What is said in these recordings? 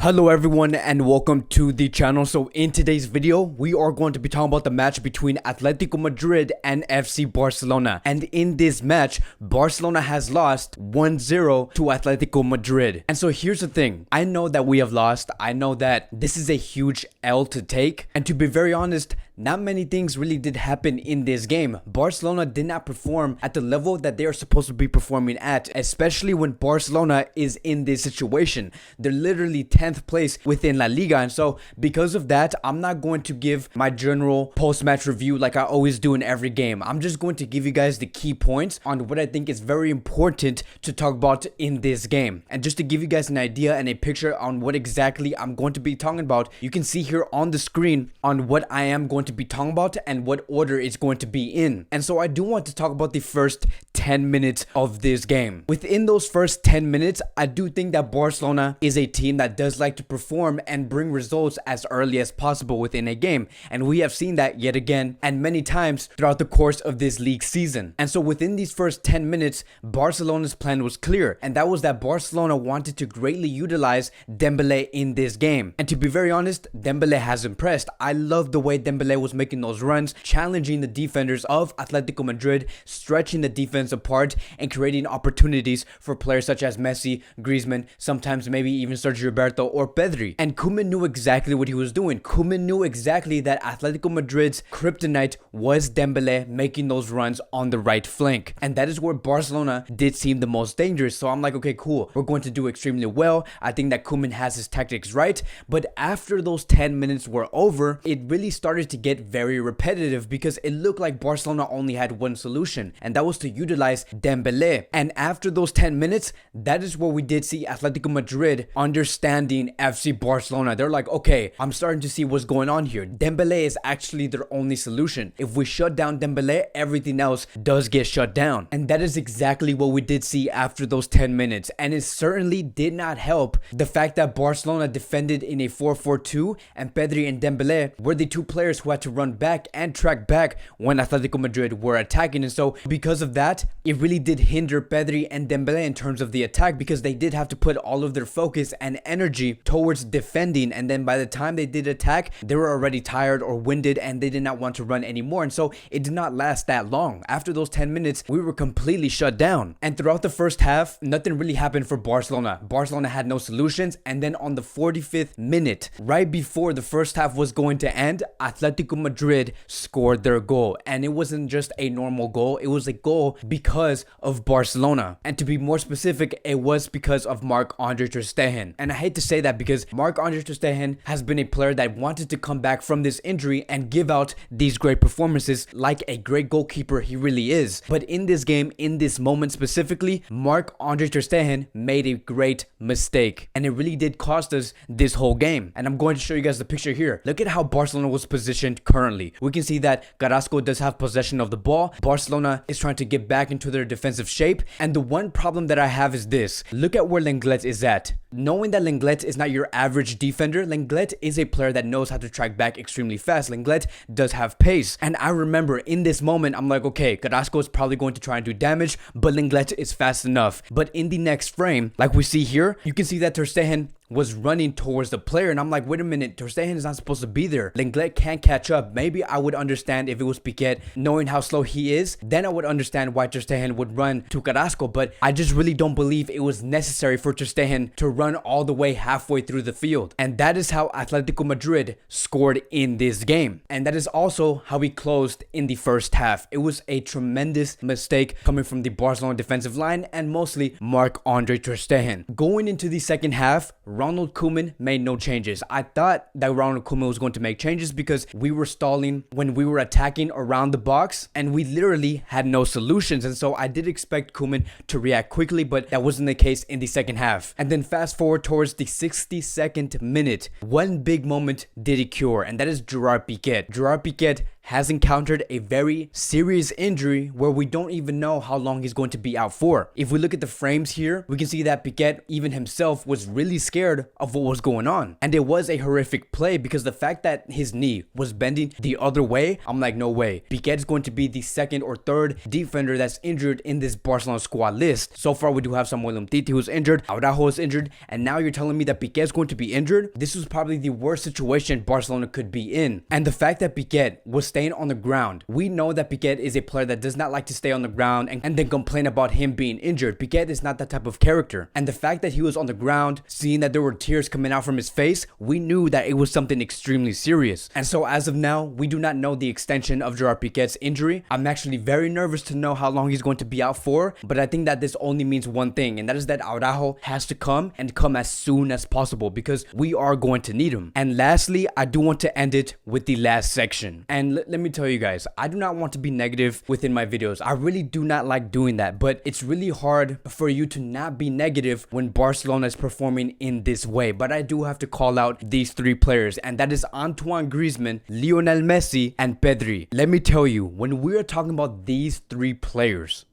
Hello everyone and welcome to the channel. So in today's video we are going to be talking about the match between Atletico Madrid and FC Barcelona, and in this match Barcelona has lost 1-0 to Atletico Madrid. And so here's the thing, I know that we have lost, I know that this is a huge L to take, and to be very honest, not many things really did happen in this game. Barcelona did not perform at the level that they are supposed to be performing at, especially when Barcelona is in this situation. They're literally 10th place within La Liga, and so because of that, I'm not going to give my general post-match review like I always do in every game. I'm just going to give you guys the key points on what I think is very important to talk about in this game. And just to give you guys an idea and a picture on what exactly I'm going to be talking about, you can see here on the screen on what I am going to be talking about and what order it's going to be in. And so I do want to talk about the first 10 minutes of this game. Within those first 10 minutes, I do think that Barcelona is a team that does like to perform and bring results as early as possible within a game. And we have seen that yet again and many times throughout the course of this league season. And so within these first 10 minutes, Barcelona's plan was clear, and that was that Barcelona wanted to greatly utilize Dembele in this game. And to be very honest, Dembele has impressed. I love the way Dembele was making those runs, challenging the defenders of Atletico Madrid, stretching the defense apart and creating opportunities for players such as Messi, Griezmann, sometimes maybe even Sergio Roberto or PEDRI. And Koeman knew exactly what he was doing. Koeman knew exactly that Atletico Madrid's kryptonite was Dembele making those runs on the right flank. And that is where Barcelona did seem the most dangerous. So I'm like, okay, cool, we're going to do extremely well. I think that Koeman has his tactics right. But after those 10 minutes were over, it really started to get very repetitive because it looked like Barcelona only had one solution, and that was to utilize Dembele. And after those 10 minutes, that is where we did see Atletico Madrid understanding FC Barcelona. They're like, okay, I'm starting to see what's going on here. Dembele is actually their only solution. If we shut down Dembele, everything else does get shut down. And that is exactly what we did see after those 10 minutes. And it certainly did not help the fact that Barcelona defended in a 4-4-2 and Pedri and Dembele were the two players who had to run back and track back when Atletico Madrid were attacking. And so because of that, it really did hinder Pedri and Dembele in terms of the attack, because they did have to put all of their focus and energy towards defending, and then by the time they did attack, they were already tired or winded and they did not want to run anymore. And so it did not last that long. After those 10 minutes, we were completely shut down. And throughout the first half, nothing really happened for Barcelona. Barcelona had no solutions, and then on the 45th minute, right before the first half was going to end, Atletico Madrid scored their goal. And it wasn't just a normal goal, it was a goal because of Barcelona. And to be more specific, it was because of Marc-Andre Ter Stegen. And I hate to say that because Marc-Andre Ter Stegen has been a player that wanted to come back from this injury and give out these great performances like a great goalkeeper he really is. But in this game, in this moment specifically, Marc-Andre Ter Stegen made a great mistake, and it really did cost us this whole game. And I'm going to show you guys the picture here. Look at how Barcelona was positioned currently. We can see that Carrasco does have possession of the ball. Barcelona is trying to get back into their defensive shape, and the one problem that I have is this. Look at where Lenglet is at. Knowing that Lenglet is not your average defender, Lenglet is a player that knows how to track back extremely fast. Lenglet does have pace, and I remember in this moment, I'm like, okay, Carrasco is probably going to try and do damage, but Lenglet is fast enough. But in the next frame, like we see here, you can see that Ter Stegen was running towards the player, and I'm like, wait a minute, Ter Stegen is not supposed to be there. Lenglet can't catch up. Maybe I would understand if it was Piquet, knowing how slow he is, then I would understand why Ter Stegen would run to Carrasco, but I just really don't believe it was necessary for Ter Stegen to run all the way halfway through the field. And that is how Atletico Madrid scored in this game. And that is also how we closed in the first half. It was a tremendous mistake coming from the Barcelona defensive line and mostly Marc-Andre Ter Stegen. Going into the second half, Ronald Koeman made no changes. I thought that Ronald Koeman was going to make changes because we were stalling when we were attacking around the box and we literally had no solutions. And so I did expect Koeman to react quickly, but that wasn't the case in the second half. And then fast forward towards the 62nd minute, one big moment did occur, and that is Gerard Pique. Gerard Pique has encountered a very serious injury where we don't even know how long he's going to be out for. If we look at the frames here, we can see that Pique, even himself, was really scared of what was going on. And it was a horrific play because the fact that his knee was bending the other way, I'm like, no way. Pique's going to be the second or third defender that's injured in this Barcelona squad list. So far, we do have Samuel Umtiti who's injured, Araujo is injured, and now you're telling me that Pique is going to be injured? This was probably the worst situation Barcelona could be in. And the fact that Pique was staying on the ground, we know that Pique is a player that does not like to stay on the ground and then complain about him being injured. Pique is not that type of character. And the fact that he was on the ground, seeing that there were tears coming out from his face, we knew that it was something extremely serious. And so as of now, we do not know the extension of Gerard Pique's injury. I'm actually very nervous to know how long he's going to be out for, but I think that this only means one thing, and that is that Araujo has to come and come as soon as possible because we are going to need him. And lastly, I do want to end it with the last section. And let me tell you guys, I do not want to be negative within my videos. I really do not like doing that, but it's really hard for you to not be negative when Barcelona is performing in this way. But I do have to call out these three players, and that is Antoine Griezmann, Lionel Messi, and PEDRI. Let me tell you, when we are talking about these three players,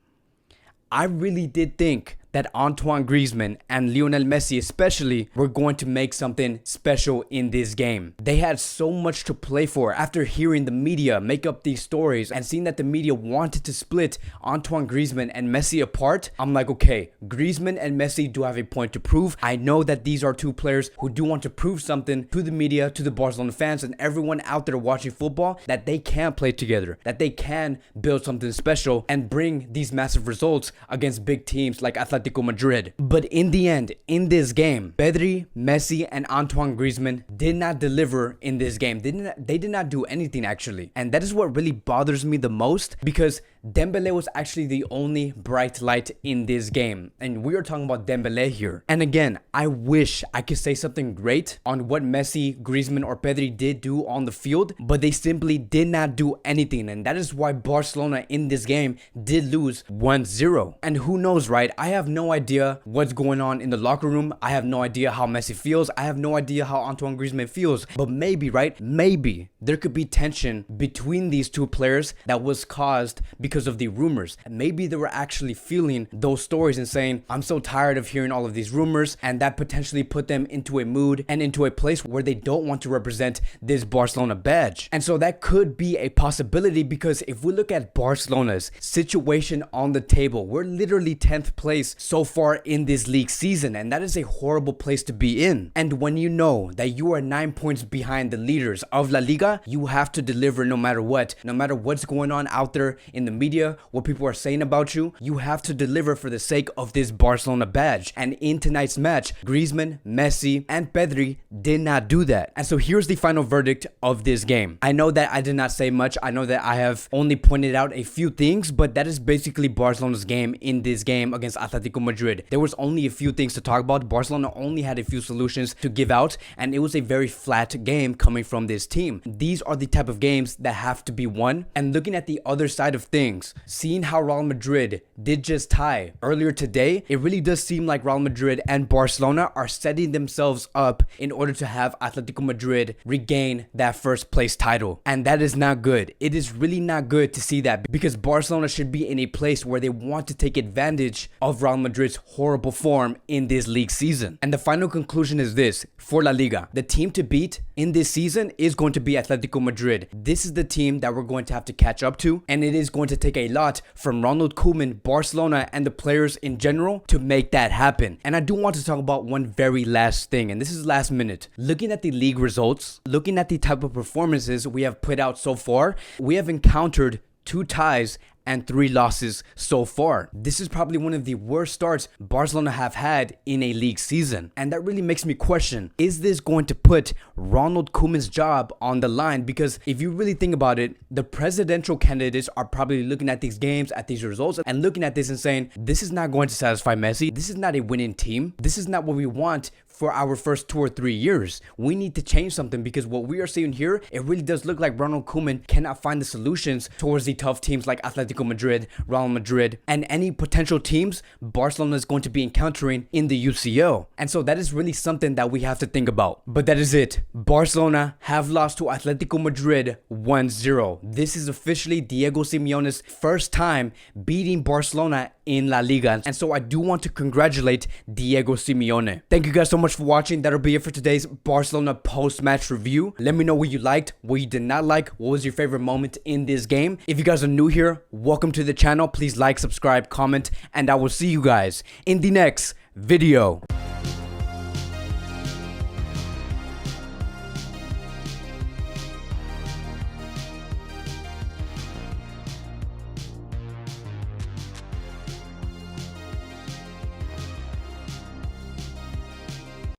I really did think that Antoine Griezmann and Lionel Messi especially were going to make something special in this game. They had so much to play for. After hearing the media make up these stories and seeing that the media wanted to split Antoine Griezmann and Messi apart, I'm like, okay, Griezmann and Messi do have a point to prove. I know that these are two players who do want to prove something to the media, to the Barcelona fans, and everyone out there watching football, that they can play together, that they can build something special and bring these massive results against big teams like Atletico Madrid. But in the end, in this game, PEDRI, Messi, and Antoine Griezmann did not deliver in this game. They did not do anything actually. And that is what really bothers me the most, because Dembele was actually the only bright light in this game. And we are talking about Dembele here. And again, I wish I could say something great on what Messi, Griezmann, or PEDRI did do on the field, but they simply did not do anything. And that is why Barcelona in this game did lose 1-0. And who knows, right? I have no idea what's going on in the locker room. I have no idea how Messi feels. I have no idea how Antoine Griezmann feels. But maybe, right? Maybe there could be tension between these two players that was caused because of the rumors. And maybe they were actually feeling those stories and saying, I'm so tired of hearing all of these rumors, and that potentially put them into a mood and into a place where they don't want to represent this Barcelona badge. And so that could be a possibility, because if we look at Barcelona's situation on the table, we're literally 10th place so far in this league season, and that is a horrible place to be in. And when you know that you are 9 points behind the leaders of La Liga, you have to deliver no matter what. No matter what's going on out there in the media, what people are saying about you, you have to deliver for the sake of this Barcelona badge. And in tonight's match, Griezmann, Messi, and PEDRI did not do that. And so here's the final verdict of this game. I know that I did not say much. I know that I have only pointed out a few things, but that is basically Barcelona's game in this game against Atletico Madrid. There was only a few things to talk about. Barcelona only had a few solutions to give out, and it was a very flat game coming from this team. These are the type of games that have to be won. And looking at the other side of things, seeing how Real Madrid did just tie earlier today, it really does seem like Real Madrid and Barcelona are setting themselves up in order to have Atletico Madrid regain that first place title. And that is not good. It is really not good to see that, because Barcelona should be in a place where they want to take advantage of Real Madrid's horrible form in this league season. And the final conclusion is this: for La Liga, the team to beat in this season is going to be Atletico Madrid. This is the team that we're going to have to catch up to, and it is going to take a lot from Ronald Koeman, Barcelona, and the players in general to make that happen. And I do want to talk about one very last thing, and this is last minute. Looking at the league results, looking at the type of performances we have put out so far, we have encountered 2 ties and 3 losses so far. This is probably one of the worst starts Barcelona have had in a league season. And that really makes me question, is this going to put Ronald Koeman's job on the line? Because if you really think about it, the presidential candidates are probably looking at these games, at these results, and looking at this and saying, this is not going to satisfy Messi. This is not a winning team. This is not what we want for our first 2 or 3 years. We need to change something, because what we are seeing here, it really does look like Ronald Koeman cannot find the solutions towards the tough teams like Atletico Atletico Madrid, Real Madrid, and any potential teams Barcelona is going to be encountering in the UCL. And so that is really something that we have to think about. But that is it. Barcelona have lost to Atletico Madrid 1-0. This is officially Diego Simeone's first time beating Barcelona in La Liga. And so I do want to congratulate Diego Simeone. Thank you guys so much for watching. That'll be it for today's Barcelona post-match review. Let me know what you liked, what you did not like, what was your favorite moment in this game. If you guys are new here, welcome to the channel. Please like, subscribe, comment, and I will see you guys in the next video.